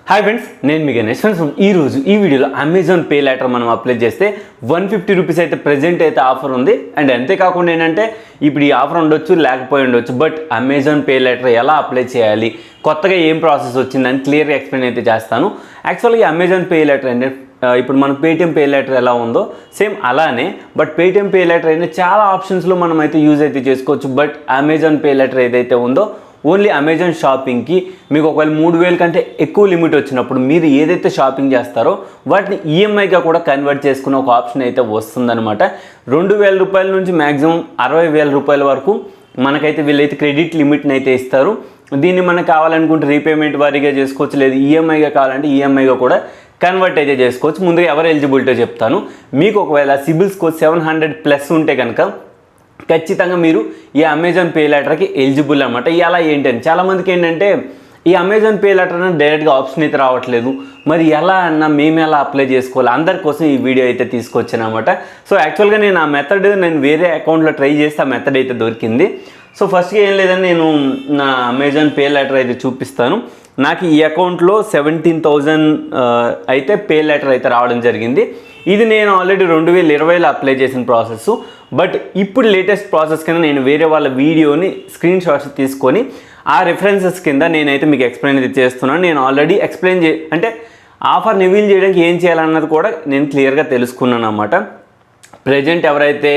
Hi friends, నేను మీ Ganesh. Friends, ఈరోజు ఈ వీడియోలో అమెజాన్ పే లెటర్ మనం అప్లై చేస్తే 150 రూపీస్ అయితే ప్రెజెంట్ అయితే ఆఫర్ ఉంది. అండ్ అంతేకాకుండా ఏంటంటే ఇప్పుడు ఈ ఆఫర్ ఉండొచ్చు, లేకపోయి ఉండొచ్చు. బట్ అమెజాన్ పే లెటర్ ఎలా అప్లై చేయాలి, కొత్తగా ఏం ప్రాసెస్ వచ్చిందని క్లియర్గా ఎక్స్ప్లెయిన్ అయితే చేస్తాను. యాక్చువల్గా ఈ అమెజాన్ పే లెటర్ అంటే ఇప్పుడు మన పేటిఎం పే లెటర్ ఎలా ఉందో సేమ్ అలానే, బట్ పేటిఎం పే లెటర్ అయితే చాలా ఆప్షన్స్లో మనం అయితే యూజ్ అయితే చేసుకోవచ్చు. బట్ అమెజాన్ పే లెటర్ ఏదైతే ఉందో ఓన్లీ అమెజాన్ షాపింగ్కి మీకు ఒకవేళ 3000 కంటే ఎక్కువ లిమిట్ వచ్చినప్పుడు మీరు ఏదైతే షాపింగ్ చేస్తారో వాటిని ఈఎంఐగా కూడా కన్వర్ట్ చేసుకునే ఒక ఆప్షన్ అయితే వస్తుందన్నమాట. 2000 రూపాయల నుంచి మ్యాక్సిమం 60,000 రూపాయల వరకు మనకైతే వీళ్ళైతే క్రెడిట్ లిమిట్ని అయితే ఇస్తారు. దీన్ని మనకు కావాలనుకుంటే రీపేమెంట్ వారీగా చేసుకోవచ్చు, లేదు ఈఎంఐగా కావాలంటే ఈఎంఐగా కూడా కన్వర్ట్ అయితే చేసుకోవచ్చు. ముందుగా ఎవరు ఎలిజిబిలిటీ చెప్తాను. మీకు ఒకవేళ సిబిల్ స్కోర్ 700+ ఉంటే కనుక ఖచ్చితంగా మీరు ఈ అమెజాన్ పే లెటర్కి ఎలిజిబుల్ అనమాట. ఇలా ఏంటంటే చాలామందికి ఏంటంటే ఈ అమెజాన్ పే లెటర్ అనేది డైరెక్ట్గా ఆప్షన్ అయితే రావట్లేదు. మరి ఎలా అన్నా మేము ఎలా అప్లై చేసుకోవాలి, అందరి కోసం ఈ వీడియో అయితే తీసుకొచ్చాను అనమాట. సో యాక్చువల్గా నేను ఆ మెథడ్ వేరే అకౌంట్లో ట్రై చేస్తే ఆ మెథడ్ అయితే దొరికింది. సో ఫస్ట్గా ఏం లేదని నేను నా అమెజాన్ పే లెటర్ అయితే చూపిస్తాను. నాకు ఈ అకౌంట్లో 17,000 అయితే పే లెటర్ అయితే రావడం జరిగింది. ఇది నేను ఆల్రెడీ 2020లో అప్లై చేసిన ప్రాసెస్. బట్ ఇప్పుడు లేటెస్ట్ ప్రాసెస్ కింద నేను వేరే వాళ్ళ వీడియోని స్క్రీన్ షాట్స్ తీసుకొని ఆ రెఫరెన్సెస్ కింద నేనైతే మీకు ఎక్స్ప్లెయిన్ అయితే చేస్తున్నాను. నేను ఆల్రెడీ అంటే ఆఫర్ రివీల్ చేయడానికి ఏం చేయాలన్నది కూడా నేను క్లియర్గా తెలుసుకున్నాను అన్నమాట. ప్రజెంట్ ఎవరైతే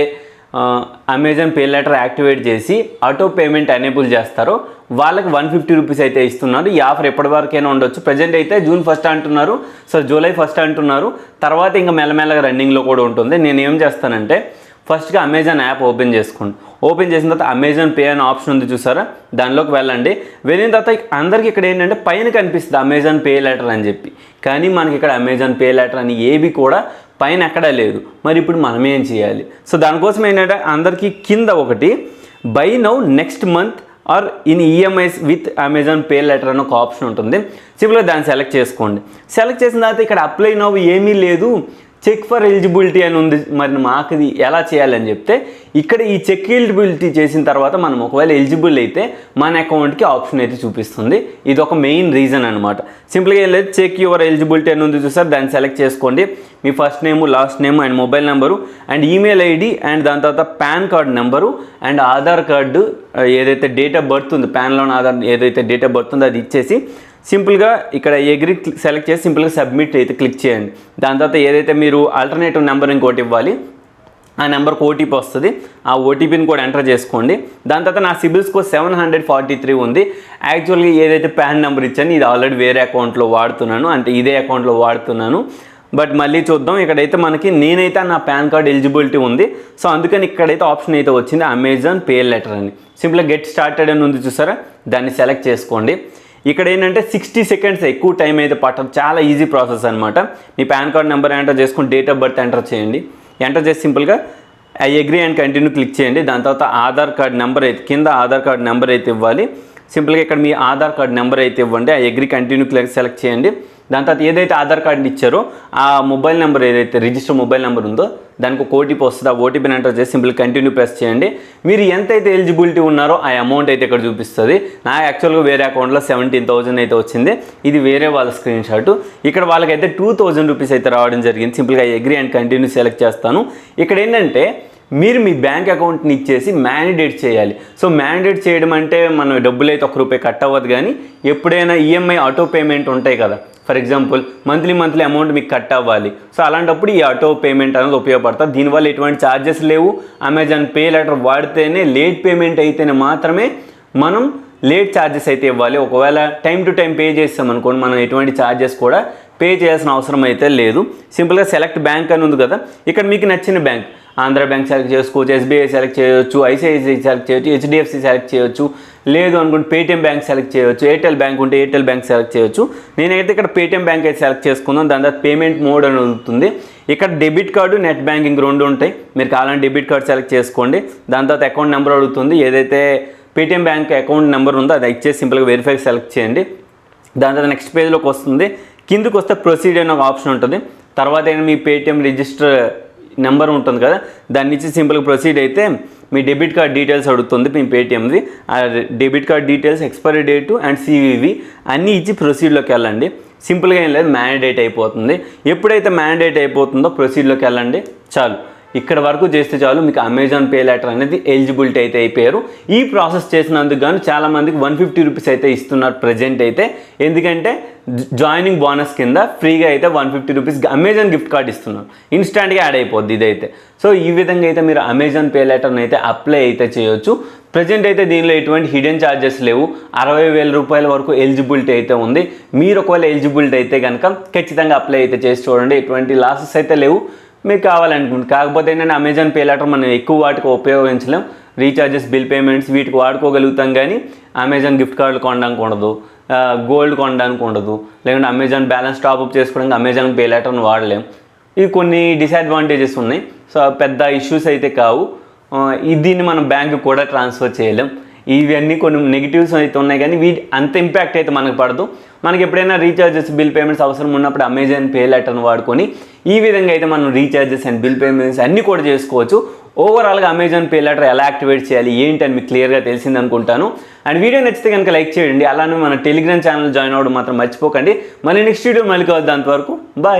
అమెజాన్ పే లెటర్ యాక్టివేట్ చేసి ఆటో పేమెంట్ ఎనేబుల్ చేస్తారో వాళ్ళకి 150 రూపీస్ అయితే ఇస్తున్నారు. ఈ ఆఫర్ ఎప్పటి వరకైనా ఉండొచ్చు. ప్రజెంట్ అయితే June 1 అంటున్నారు, సో July 1 అంటున్నారు. తర్వాత ఇంకా మెల్లమెల్లగా రన్నింగ్లో కూడా ఉంటుంది. నేను ఏం చేస్తానంటే ఫస్ట్గా అమెజాన్ యాప్ ఓపెన్ చేసుకోండి. ఓపెన్ చేసిన తర్వాత అమెజాన్ పే అనే ఆప్షన్ ఉంది చూసారా, దానిలోకి వెళ్ళండి. వెళ్ళిన తర్వాత అందరికీ ఇక్కడ ఏంటంటే పైన కనిపిస్తుంది అమెజాన్ పే లెటర్ అని చెప్పి, కానీ మనకి ఇక్కడ అమెజాన్ పే లెటర్ అని ఏవి కూడా పైన ఎక్కడా లేదు. మరి ఇప్పుడు మనం ఏం చేయాలి? సో దానికోసం ఏంటంటే అందరికీ కింద ఒకటి by now next month or in EMIs with Amazon pay letter అని ఒక ఆప్షన్ ఉంటుంది. సింపుల్గా దాన్ని సెలెక్ట్ చేసుకోండి. సెలెక్ట్ చేసిన తర్వాత ఇక్కడ అప్లై నౌ ఏమీ లేదు, చెక్ ఫర్ ఎలిజిబిలిటీ అని ఉంది. మరి మాకు ఇది ఎలా చేయాలని చెప్తే ఇక్కడ ఈ చెక్ ఎలిజిబిలిటీ చేసిన తర్వాత మనం ఒకవేళ ఎలిజిబుల్ అయితే మన అకౌంట్కి ఆప్షన్ అయితే చూపిస్తుంది. ఇది ఒక మెయిన్ రీజన్ అనమాట. సింపుల్గా ఏం లేదు, చెక్ యువర్ ఎలిజిబిలిటీ అని ఉంది చూసారు, దాన్ని సెలెక్ట్ చేసుకోండి. మీ first name, last name and mobile number and email ID and దాని తర్వాత PAN card number and Aadhaar card ఏదైతే డేట్ ఆఫ్ బర్త్ ఉంది, పాన్లోని ఆధార్ ఏదైతే డేట్ ఆఫ్ బర్త్ ఉందో అది ఇచ్చేసి సింపుల్గా ఇక్కడ అగ్రీ సెలెక్ట్ చేసి సింపుల్గా సబ్మిట్ అయితే క్లిక్ చేయండి. దాని తర్వాత ఏదైతే మీరు ఆల్టర్నేటివ్ నెంబర్ ఇంకోటి ఇవ్వాలి, ఆ నెంబర్కి ఓటీపీ వస్తుంది. ఆ ఓటీపీని కూడా ఎంటర్ చేసుకోండి. దాని తర్వాత నా సిబిల్ స్కోర్ 743 ఉంది. యాక్చువల్గా ఏదైతే పాన్ నెంబర్ ఇచ్చాను ఇది ఆల్రెడీ వేరే అకౌంట్లో వాడుతున్నాను, అంటే ఇదే అకౌంట్లో వాడుతున్నాను. బట్ మళ్ళీ చూద్దాం. ఇక్కడైతే మనకి నేనైతే నా పాన్ కార్డ్ ఎలిజిబిలిటీ ఉంది. సో అందుకని ఇక్కడైతే ఆప్షన్ అయితే వచ్చింది అమెజాన్ పే లెటర్ అని. సింపుల్గా గెట్ స్టార్టెడ్ అని ఉంది చూసారా, దాన్ని సెలెక్ట్ చేసుకోండి. ఇక్కడ ఏంటంటే 60 సెకండ్స్, ఎక్కువ టైం అయితే పట్టదు, చాలా ఈజీ ప్రాసెస్ అనమాట. మీ పాన్ కార్డ్ నెంబర్ ఎంటర్ చేసుకుని డేట్ ఆఫ్ బర్త్ ఎంటర్ చేయండి. ఎంటర్ చేసి సింపుల్గా I agree and continue click చేయండి. దాని తర్వాత ఆధార్ కార్డ్ నెంబర్ అయితే కింద ఆధార్ కార్డ్ నెంబర్ అయితే ఇవ్వాలి. సింపుల్గా ఇక్కడ మీ ఆధార్ కార్డ్ నెంబర్ అయితే ఇవ్వండి. ఐ అగ్రీ కంటిన్యూ సెలెక్ట్ చేయండి. దాని తర్వాత ఏదైతే ఆధార్ కార్డు ఇచ్చారో ఆ మొబైల్ నెంబర్ ఏదైతే రిజిస్టర్ మొబైల్ నెంబర్ ఉందో దానికి ఒక ఓటీపీ వస్తుంది. ఆ ఓటీపీని ఎంటర్ చేసి సింపుల్ కంటిన్యూ ప్రెస్ చేయండి. మీరు ఎంతైతే ఎలిజిబిలిటీ ఉన్నారో ఆ అమౌంట్ అయితే ఇక్కడ చూపిస్తుంది. నా యాక్చువల్గా వేరే అకౌంట్లో 17,000 అయితే వచ్చింది. ఇది వేరే వాళ్ళ స్క్రీన్ షాట్. ఇక్కడ వాళ్ళకైతే 2,000 రూపీస్ అయితే రావడం జరిగింది. సింపుల్గా అగ్రీ అండ్ కంటిన్యూ సెలెక్ట్ చేస్తాను. ఇక్కడ ఏంటంటే మీరు మీ బ్యాంక్ అకౌంట్ని ఇచ్చేసి మ్యాండేట్ చేయాలి. సో మ్యాండేట్ చేయడం అంటే మనం డబ్బులు అయితే ₹1 కట్ అవ్వదు, కానీ ఎప్పుడైనా ఈఎంఐ ఆటో పేమెంట్ ఉంటాయి కదా, ఫర్ ఎగ్జాంపుల్ మంత్లీ అమౌంట్ మీకు కట్ అవ్వాలి. సో అలాంటప్పుడు ఈ ఆటో పేమెంట్ అనేది ఉపయోగపడుతుంది. దీనివల్ల ఎటువంటి ఛార్జెస్ లేవు. అమెజాన్ పే లెటర్ వాడితేనే లేట్ పేమెంట్ అయితేనే మాత్రమే మనం లేట్ ఛార్జెస్ అయితే ఇవ్వాలి. ఒకవేళ టైం టు టైం పే చేస్తాం అనుకోండి, మనం ఎటువంటి ఛార్జెస్ కూడా పే చేయాల్సిన అవసరం అయితే లేదు. సింపుల్గా సెలెక్ట్ బ్యాంక్ అని ఉంది కదా, ఇక్కడ మీకు నచ్చిన బ్యాంక్ ఆంధ్ర బ్యాంక్ సెలెక్ట్ చేసుకోవచ్చు, ఎస్బీఐ సెలెక్ట్ చేయవచ్చు, ఐసిఐసిఐ సెలెక్ట్ చేయవచ్చు, హెచ్డిఎఫ్సి సెలెక్ట్ చేయవచ్చు, లేదు అనుకుంటే పేటిఎం బ్యాంక్ సెలెక్ట్ చేయవచ్చు, ఎయిర్టెల్ బ్యాంక్ ఉంటే ఎయిర్టెల్ బ్యాంక్ సెలెక్ట్ చేయవచ్చు. నేనైతే ఇక్కడ పేటిఎం బ్యాంక్ అయితే సెలెక్ట్ చేసుకున్నాను. దాని తర్వాత పేమెంట్ మోడ్ అని ఉంటుంది. ఇక్కడ డెబిట్ కార్డు, నెట్ బ్యాంకింగ్ రెండు ఉంటాయి. మీరు కావాలంటే డెబిట్ కార్డు సెలెక్ట్ చేసుకోండి. దాని తర్వాత అకౌంట్ నెంబర్ అడుగుతుంది. ఏదైతే పేటిఎం బ్యాంక్ అకౌంట్ నెంబర్ ఉందో అది ఇచ్చేసి సింపుల్గా వెరిఫై సెలెక్ట్ చేయండి. దాని తర్వాత నెక్స్ట్ పేజ్లోకి వస్తుంది. కిందకి వస్తే ప్రొసీడ్ అనే ఒక ఆప్షన్ ఉంటుంది. తర్వాత మీ పేటిఎం రిజిస్టర్ నెంబర్ ఉంటుంది కదా, దాన్ని ఇచ్చి సింపుల్గా ప్రొసీడ్ అయితే మీ డెబిట్ కార్డ్ డీటెయిల్స్ అడుగుతుంది మీ పేటిఎంది. ఆ debit card details, expiry date and CVV అన్నీ ఇచ్చి ప్రొసీడ్లోకి వెళ్ళండి. సింపుల్గా ఏం లేదు, మ్యాండేట్ అయిపోతుంది. ఎప్పుడైతే మ్యాండేట్ అయిపోతుందో ప్రొసీడ్లోకి వెళ్ళండి, చాలు. ఇక్కడ వరకు చేస్తే చాలు, మీకు అమెజాన్ పే లెటర్ అనేది ఎలిజిబిలిటీ అయితే అయిపోయారు. ఈ ప్రాసెస్ చేసినందుకు గాను చాలామందికి 150 రూపీస్ అయితే ఇస్తున్నారు ప్రజెంట్ అయితే. ఎందుకంటే జాయినింగ్ బోనస్ కింద ఫ్రీగా అయితే 150 రూపీస్ అమెజాన్ గిఫ్ట్ కార్డ్ ఇస్తున్నారు, ఇన్స్టాంట్గా యాడ్ అయిపోద్ది ఇదైతే. సో ఈ విధంగా అయితే మీరు అమెజాన్ పే లెటర్ని అయితే అప్లై అయితే చేయొచ్చు. ప్రజెంట్ అయితే దీనిలో ఎటువంటి హిడెన్ ఛార్జెస్ లేవు. 60,000 రూపాయల వరకు ఎలిజిబిలిటీ అయితే ఉంది. మీరు ఒకవేళ ఎలిజిబిలిటీ అయితే కనుక ఖచ్చితంగా అప్లై అయితే చేసి చూడండి, ఎటువంటి లాసెస్ అయితే లేవు. మీకు కావాలనుకుంటుంది. కాకపోతే ఏంటంటే అమెజాన్ పే లెటర్ మనం ఎక్కువ వాటికి ఉపయోగించలేం. రీఛార్జెస్, బిల్ పేమెంట్స్ వీటికి వాడుకోగలుగుతాం, కానీ అమెజాన్ గిఫ్ట్ కార్డులు కొనడానికి ఉండదు, గోల్డ్ కొనడానికి ఉండదు, లేకుంటే అమెజాన్ బ్యాలెన్స్ టాప్అప్ చేసుకోవడానికి అమెజాన్ పే లెటర్ని వాడలేం. ఇవి కొన్ని డిసడ్వాంటేజెస్ ఉన్నాయి. సో పెద్ద ఇష్యూస్ అయితే కావు. దీన్ని మనం బ్యాంకు కూడా ట్రాన్స్ఫర్ చేయలేం. ఇవన్నీ కొన్ని నెగిటివ్స్ అయితే ఉన్నాయి, కానీ వీటి అంత ఇంపాక్ట్ అయితే మనకు పడదు. మనకి ఎప్పుడైనా రీఛార్జెస్, బిల్ పేమెంట్స్ అవసరం ఉన్నప్పుడు అమెజాన్ పే లెటర్ని వాడుకొని ఈ విధంగా అయితే మనం రీఛార్జెస్ అండ్ బిల్ పేమెంట్స్ అన్నీ కూడా చేసుకోవచ్చు. ఓవరాల్గా అమెజాన్ పే లెటర్ ఎలా యాక్టివేట్ చేయాలి ఏంటి అని మీకు క్లియర్గా తెలిసింది అనుకుంటాను. అండ్ వీడియో నచ్చితే కనుక లైక్ చేయండి. అలానే మన టెలిగ్రామ్ ఛానల్ జాయిన్ అవ్వడం మాత్రం మర్చిపోకండి. మళ్ళీ నెక్స్ట్ వీడియో మళ్ళీ కలుద్దాం. అంతవరకు బాయ్.